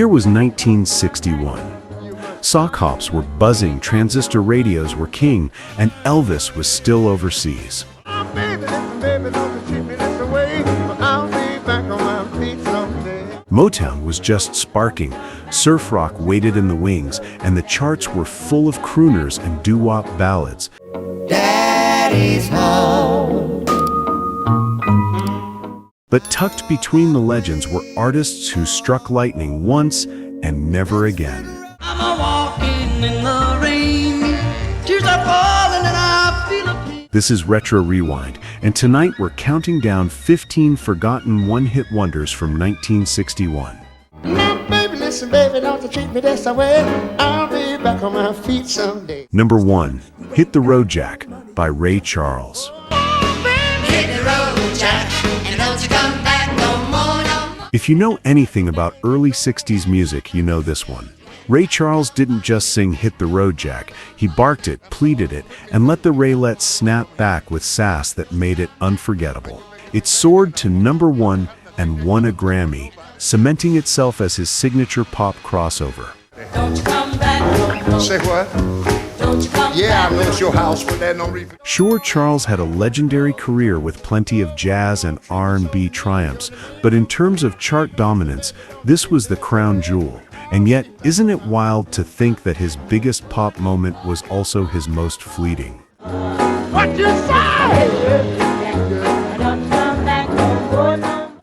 was 1961. Sock hops were buzzing, transistor radios were king, and Elvis was still overseas. Motown was just sparking, surf rock waited in the wings, and the charts were full of crooners and doo-wop ballads. Daddy's home. But tucked between the legends were artists who struck lightning once and never again. I'm a-walking in the rain, tears are falling and I feel a pain. This is Retro Rewind, and tonight we're counting down 15 forgotten one-hit wonders from 1961. Baby, listen, baby, don't you treat me this way. I'll be back on my feet someday. Number 1, Hit the Road Jack by Ray Charles. Hit the road, Jack, and don't you come back no more, no more. If you know anything about early 60s music, you know this one. Ray Charles didn't just sing Hit the Road Jack, he barked it, pleaded it, and let the Raylets snap back with sass that made it unforgettable. It soared to number 1 and won a Grammy, cementing itself as his signature pop crossover. Don't you come back. Say what? Don't you come Yeah, back. I know it's your house, but that no reason. Sure, Charles had a legendary career with plenty of jazz and R&B triumphs, but in terms of chart dominance, this was the crown jewel. And yet, isn't it wild to think that his biggest pop moment was also his most fleeting? What you say?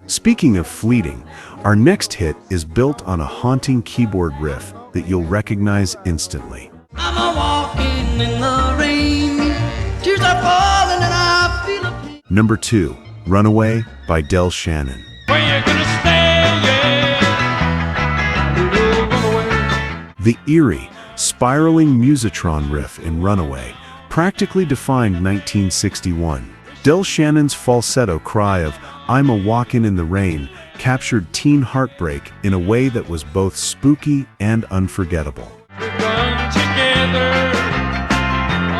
Speaking of fleeting, our next hit is built on a haunting keyboard riff that you'll recognize instantly. I'm a-walking in the rain, tears are falling and I feel a pain. Number 2, Runaway by Shannon. Where you gonna stay, yeah? The eerie, spiraling musitron riff in Runaway practically defined 1961. Shannon's falsetto cry of "I'm a-walkin' in the rain" captured teen heartbreak in a way that was both spooky and unforgettable. We're done together,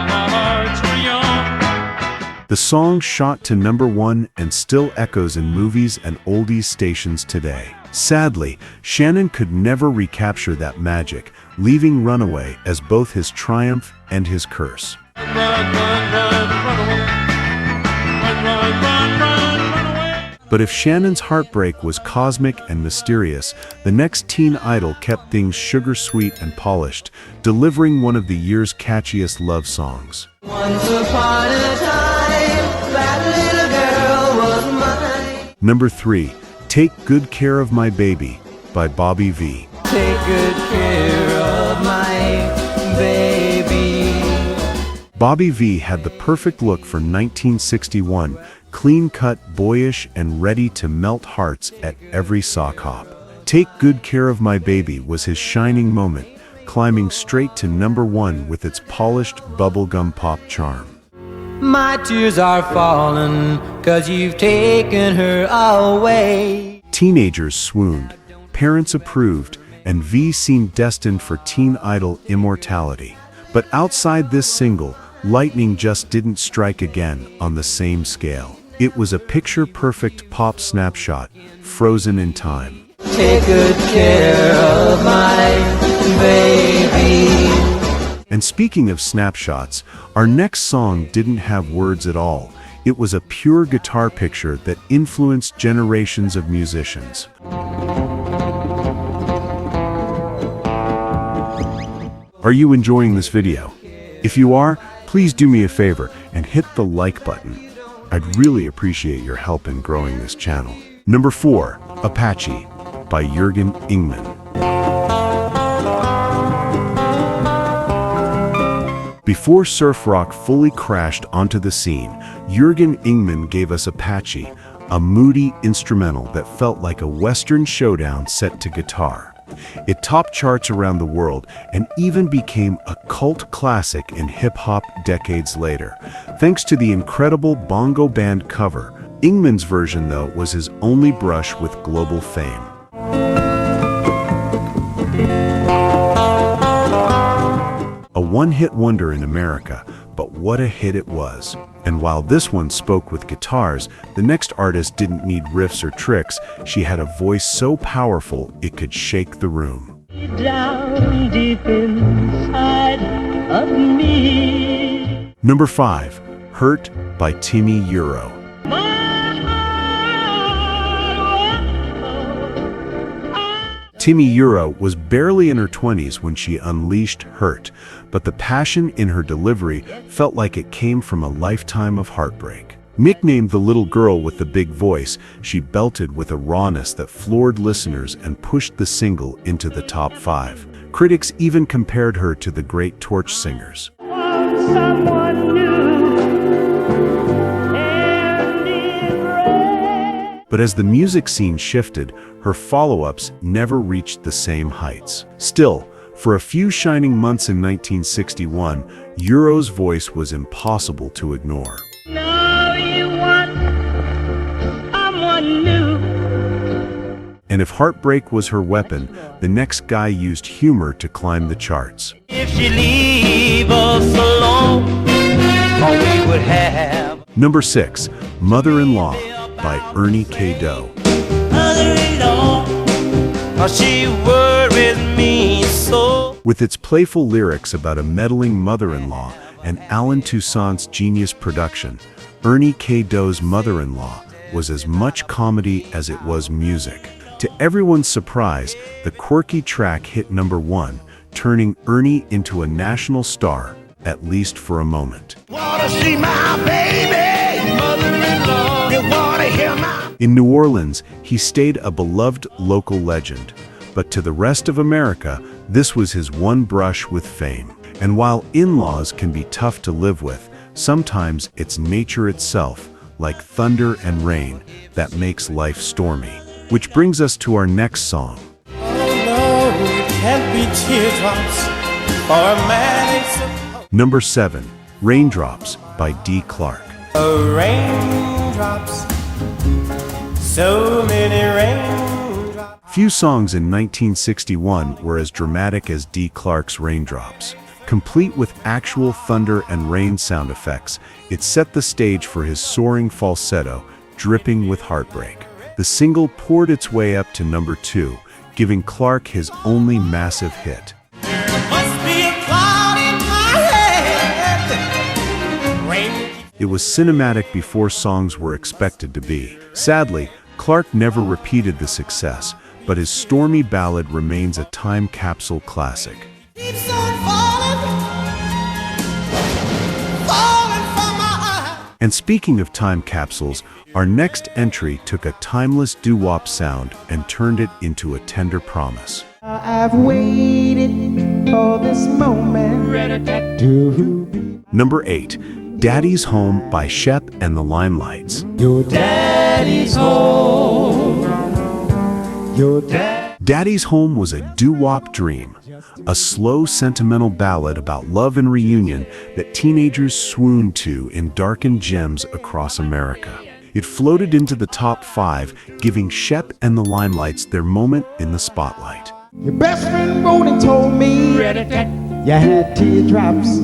while our hearts were young. The song shot to number 1 and still echoes in movies and oldies stations today. Sadly, Shannon could never recapture that magic, leaving Runaway as both his triumph and his curse. Run, run, run, run away. Run, run, run, run, run away. But if Shannon's heartbreak was cosmic and mysterious, the next teen idol kept things sugar-sweet and polished, delivering one of the year's catchiest love songs. Once upon a time, that little girl was mine. Number 3, Take Good Care of My Baby by Bobby V. Take good care of my baby. Bobby V had the perfect look for 1961, clean-cut, boyish, and ready to melt hearts at every sock hop. Take Good Care of My Baby was his shining moment, climbing straight to number 1 with its polished bubblegum pop charm. My tears are falling, 'cause you've taken her away. Teenagers swooned, parents approved, and V seemed destined for teen idol immortality. But outside this single, lightning just didn't strike again on the same scale. It was a picture-perfect pop snapshot, frozen in time. Take good care of my baby. And speaking of snapshots, our next song didn't have words at all. It was a pure guitar picture that influenced generations of musicians. Are you enjoying this video? If you are, please do me a favor and hit the like button. I'd really appreciate your help in growing this channel. Number 4, Apache by Jørgen Ingmann. Before surf rock fully crashed onto the scene, Jørgen Ingmann gave us Apache, a moody instrumental that felt like a Western showdown set to guitar. It topped charts around the world and even became a cult classic in hip-hop decades later, thanks to the incredible bongo band cover. Ingmann's version, though, was his only brush with global fame. A one-hit wonder in America, but what a hit it was. And while this one spoke with guitars, the next artist didn't need riffs or tricks. She had a voice so powerful it could shake the room. Down deep inside of me. Number 5, Hurt by Timi Yuro. Timi Yuro was barely in her 20s when she unleashed Hurt, but the passion in her delivery felt like it came from a lifetime of heartbreak. Nicknamed the little girl with the big voice, she belted with a rawness that floored listeners and pushed the single into the top 5. Critics even compared her to the great Torch singers. Someone new, but as the music scene shifted, her follow-ups never reached the same heights. Still, for a few shining months in 1961, Yuro's voice was impossible to ignore. now you want someone new. And if heartbreak was her weapon, the next guy used humor to climb the charts. If she leave us alone, all we would have. Number 6, Mother-in-Law by Ernie K-Doe. Mother-in-law, she worries me so. With its playful lyrics about a meddling mother-in-law and Alan Toussaint's genius production, Ernie K-Doe's Mother-in-Law was as much comedy as it was music. To everyone's surprise, the quirky track hit number 1, turning Ernie into a national star, at least for a moment. Wanna see my baby, mother-in-law. You wanna hear my... In New Orleans, he stayed a beloved local legend, but to the rest of America, this was his one brush with fame. And while in-laws can be tough to live with, sometimes it's nature itself, like thunder and rain, that makes life stormy. Which brings us to our next song. Oh no, it can't be teardrops for a man it's Number 7, Raindrops by Dee Clark. raindrops, so many raindrops. Few songs in 1961 were as dramatic as Dee Clark's Raindrops. Complete with actual thunder and rain sound effects, it set the stage for his soaring falsetto, dripping with heartbreak. The single poured its way up to number 2, giving Clark his only massive hit. Must be a cloud in my head. Rain. It was cinematic before songs were expected to be. Sadly, Clark never repeated the success, but his stormy ballad remains a time capsule classic. Keeps on falling, falling from my eyes. And speaking of time capsules, our next entry took a timeless doo-wop sound and turned it into a tender promise. I've waited for this moment. Number 8, Daddy's Home by Shep and the Limelites. Your daddy's home. Your Daddy's Home was a doo-wop dream, a slow, sentimental ballad about love and reunion that teenagers swooned to in darkened gems across America. It floated into the top 5, giving Shep and the Limelites their moment in the spotlight. Your best friend wrote and told me you had teardrops.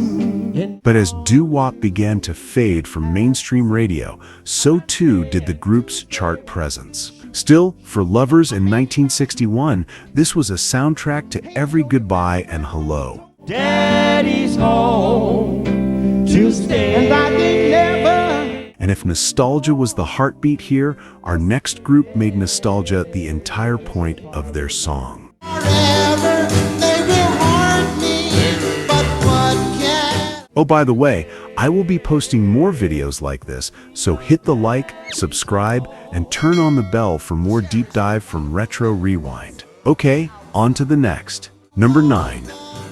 But as doo-wop began to fade from mainstream radio, so too did the group's chart presence. Still, for lovers in 1961, this was a soundtrack to every goodbye and hello. Daddy's home to stay. And I can never. And if nostalgia was the heartbeat here, our next group made nostalgia the entire point of their song. Forever they will haunt me, but what can... Oh, by the way, I will be posting more videos like this, so hit the like, subscribe, and turn on the bell for more deep dive from Retro Rewind. Okay, on to the next. Number 9.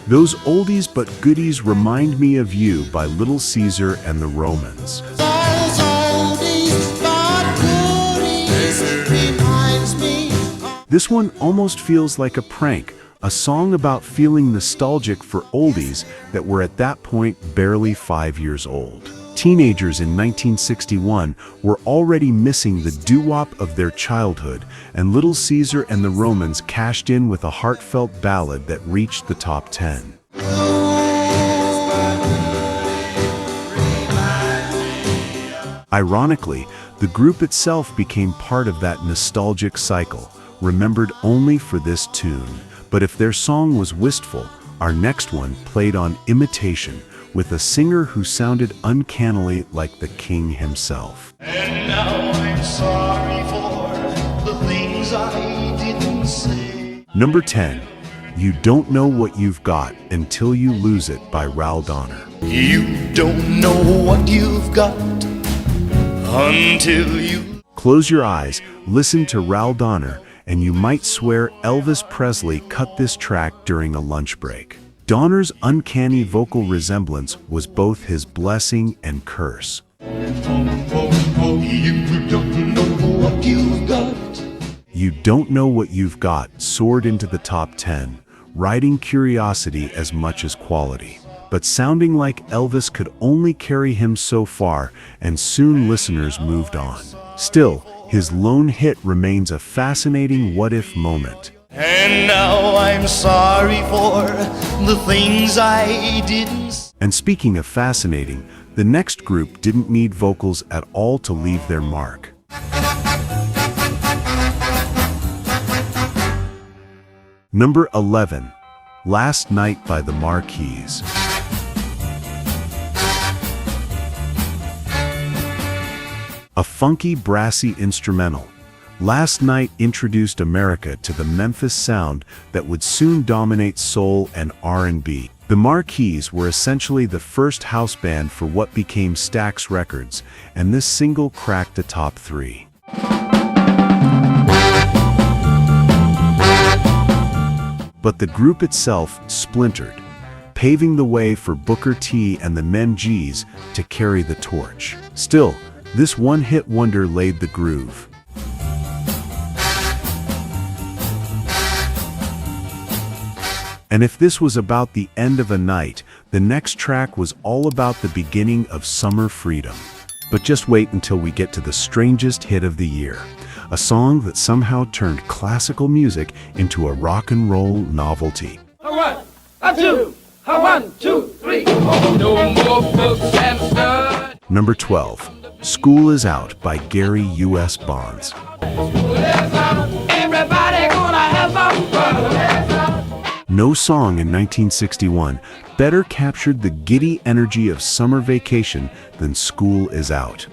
Those oldies but goodies remind me of you by Little Caesar and the Romans. Those oldies but goodies reminds me of... This one almost feels like a prank, a song about feeling nostalgic for oldies that were at that point barely 5 years old. Teenagers in 1961 were already missing the doo-wop of their childhood, and Little Caesar and the Romans cashed in with a heartfelt ballad that reached the top 10. Ironically, the group itself became part of that nostalgic cycle, remembered only for this tune. But if their song was wistful, our next one played on imitation, with a singer who sounded uncannily like the king himself. And now I'm sorry for the things I didn't say. Number 10, You Don't Know What You've Got Until You Lose It by Ral Donner. You don't know what you've got until you... Close your eyes, listen to Ral Donner, and you might swear Elvis Presley cut this track during a lunch break. Donner's uncanny vocal resemblance was both his blessing and curse. You don't know what you've got. You Don't Know What You've Got soared into the top 10, riding curiosity as much as quality. But sounding like Elvis could only carry him so far, and soon listeners moved on. Still, his lone hit remains a fascinating what-if moment. And now I'm sorry for the things I didn't... And speaking of fascinating, the next group didn't need vocals at all to leave their mark. Number 11, Last Night by the Marquis. A funky, brassy instrumental, Last Night introduced America to the Memphis sound that would soon dominate soul and R&B. The Marquis were essentially the first house band for what became Stax Records, and this single cracked the top 3. But the group itself splintered, paving the way for Booker T and the Men G's to carry the torch. Still, this one-hit wonder laid the groove. And if this was about the end of a night, the next track was all about the beginning of summer freedom. But just wait until we get to the strangest hit of the year, a song that somehow turned classical music into a rock and roll novelty. A one, a two, a 1, 2, 3, 4. No more books and stuff. Number 12, School Is Out by Gary U.S. Bonds. Everybody gonna have some fun. No song in 1961 better captured the giddy energy of summer vacation than School Is Out.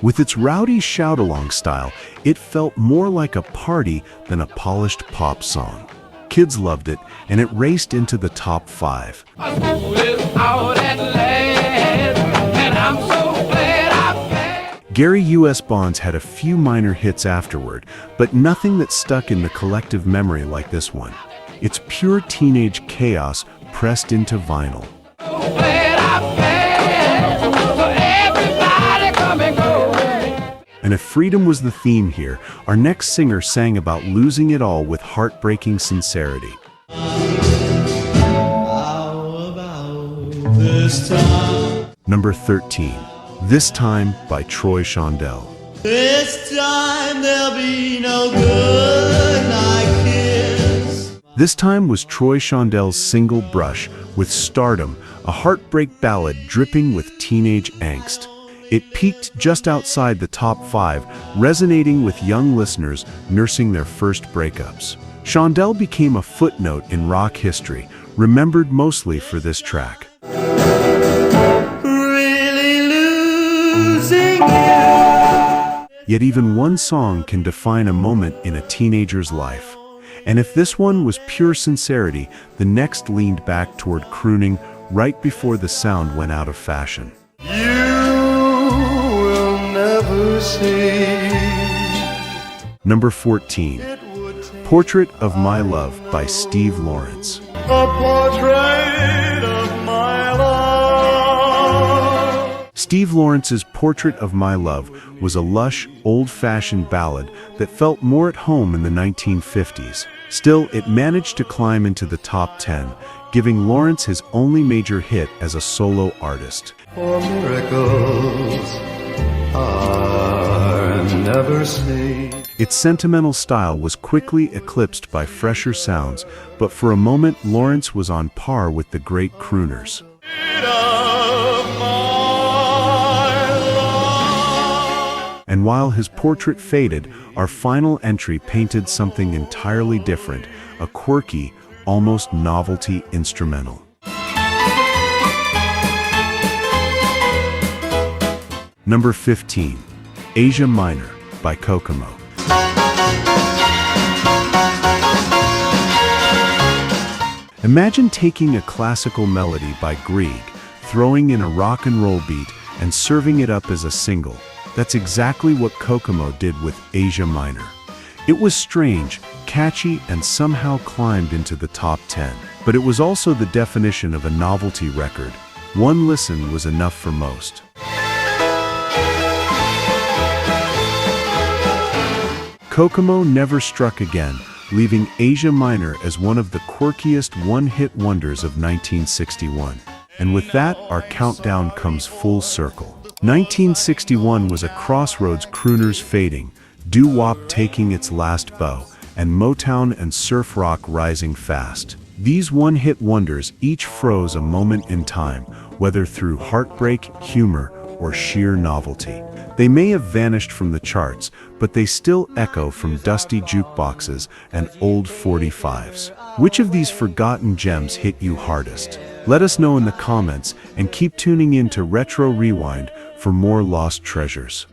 With its rowdy shout-along style, it felt more like a party than a polished pop song. Kids loved it, and it raced into the top 5. School is out at last, and I'm so glad I passed. Gary U.S. Bonds had a few minor hits afterward, but nothing that stuck in the collective memory like this one. It's pure teenage chaos pressed into vinyl. So glad I passed, so everybody come and go. And if freedom was the theme here, our next singer sang about losing it all with heartbreaking sincerity. How about this time? Number 13, This Time by Troy Shondell. This time there'll be no good night kiss. This time was Troy Shondell's single Brush with Stardom, a heartbreak ballad dripping with teenage angst. It peaked just outside the top 5, resonating with young listeners nursing their first breakups. Shondell became a footnote in rock history, remembered mostly for this track. Really losing you. Yet even one song can define a moment in a teenager's life. And if this one was pure sincerity, the next leaned back toward crooning right before the sound went out of fashion. Never see. Number 14, Portrait of My Love by Steve Lawrence. A portrait of my love. Steve Lawrence's Portrait of My Love was a lush, old-fashioned ballad that felt more at home in the 1950s. Still, it managed to climb into the top 10, giving Lawrence his only major hit as a solo artist. For miracles are never seen. Its sentimental style was quickly eclipsed by fresher sounds, but for a moment Lawrence was on par with the great crooners. And while his portrait faded, our final entry painted something entirely different, a quirky, almost novelty instrumental. Number 15, Asia Minor by Kokomo. Imagine taking a classical melody by Grieg, throwing in a rock and roll beat, and serving it up as a single. That's exactly what Kokomo did with Asia Minor. It was strange, catchy, and somehow climbed into the top 10. But it was also the definition of a novelty record. One listen was enough for most. Kokomo never struck again, leaving Asia Minor as one of the quirkiest one-hit wonders of 1961. And with that, our countdown comes full circle. 1961 was a crossroads, crooners fading, doo-wop taking its last bow, and Motown and surf rock rising fast. These one-hit wonders each froze a moment in time, whether through heartbreak, humor, or sheer novelty. They may have vanished from the charts, but they still echo from dusty jukeboxes and old 45s. Which of these forgotten gems hit you hardest? Let us know in the comments, and keep tuning in to Retro Rewind for more lost treasures.